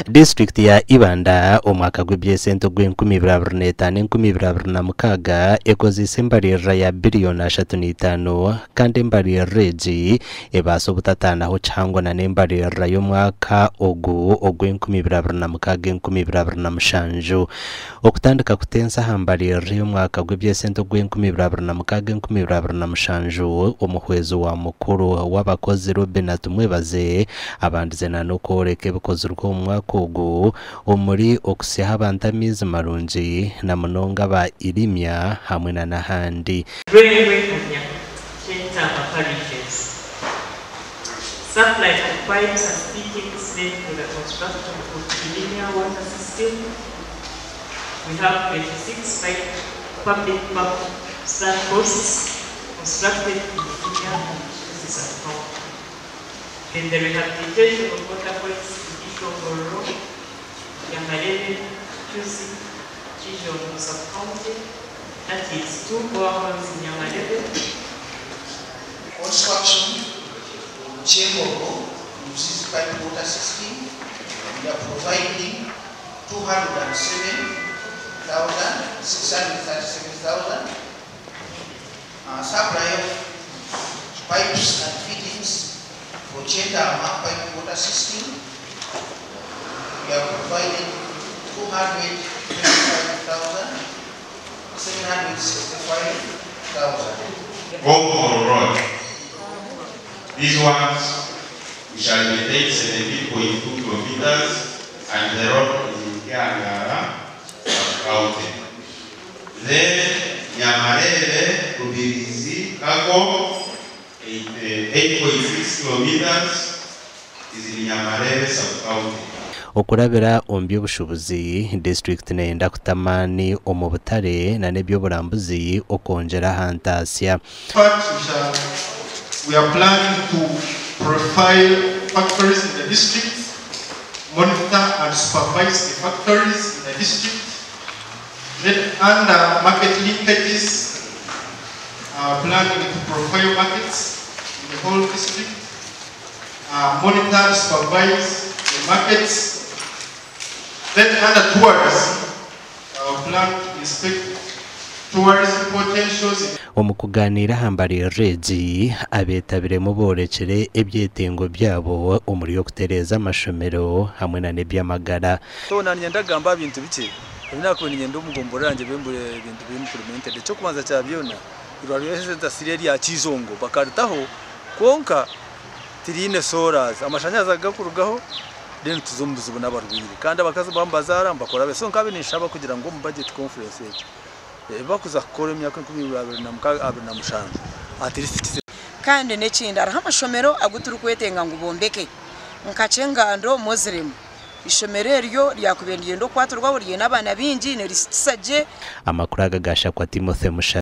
District ya Ibanda omwaka gw'ebyesente gw'Enkumi-2025 ekozesa embalirira ya biliyoni 35 kandi embalirira egi ebaasa obutatanaho kyangana n'embalirira y'omwaka ogu ogw'Enkumi-2026-Enkumi-2027 okutandika kutensa aha mbalirira y'omwaka gw'ebyesente gw'Enkumi-2026-Enkumi-2027 omuhwezi wa mukuru w'abakozi Ruben Atumwebaze abandize n'okworeka ebikozirwe omu mwaka ogu omuri okusiha abantu amaizi marungi na munonga ba irimya hamwe n'ahandi. Supply of pipes and fittings made for the construction of Irimya water system. We have 26 public pump stand posts constructed in Irimya and this is at home. Then the rehabilitation of water points Goro, Yamarebe, Chusi, Chijo, sub-county, that is 2 boreholes in Yamarebe. Construction, Chemoro, uses pipe water system. We are providing 207,637,000. Supply of pipes and fittings for Chetama pipe water system. We are providing 220,765,000. Gomoro Road. These ones we shall maintain 17.2 kilometers and the road is in Kiangara sub-county. Then Yamarebe to Birizi Kako 8.6 kilometers is in Yamarebe sub-county. Okurabira ombi obushobozi district nenda kutamani omu butare na n'ebyoburambuzi okongera hantasya. We are planning to profile factories in the district, monitor and supervise the factories in the district, under market linkages, planning to profile markets in the whole district, monitor and supervise the markets. Then under tourism, plan to inspect tourism potentials. Omukuganira hambali regi abetabire mu borekere ebyetengo byabo omuri okutereza amashomero hamwe na nebyamagara. So nanyenda gamba bintu bike binako nyendo mugomboranje bembure bintu implemented cyo kubanza cya byona irwariye dasireri ya Kizongo bakaritaho konka tirine soras amashanyarazi agakurugaho then tuzumbuza n'abarwire kandi abakazi bambazara mbakora beso nkabe nishaba kugira ngo mu budget conference yake bakuza gukora imyaka 2025 at least kandi n'ekindi araha amashomero aguturu kwetenga ngo bombeke nkacengando moziremu ishomero eryo lyakubendiye ndo kwaturwa buriye n'abana bingi ne risaje amakuru agagasha kwa Timothy Musha.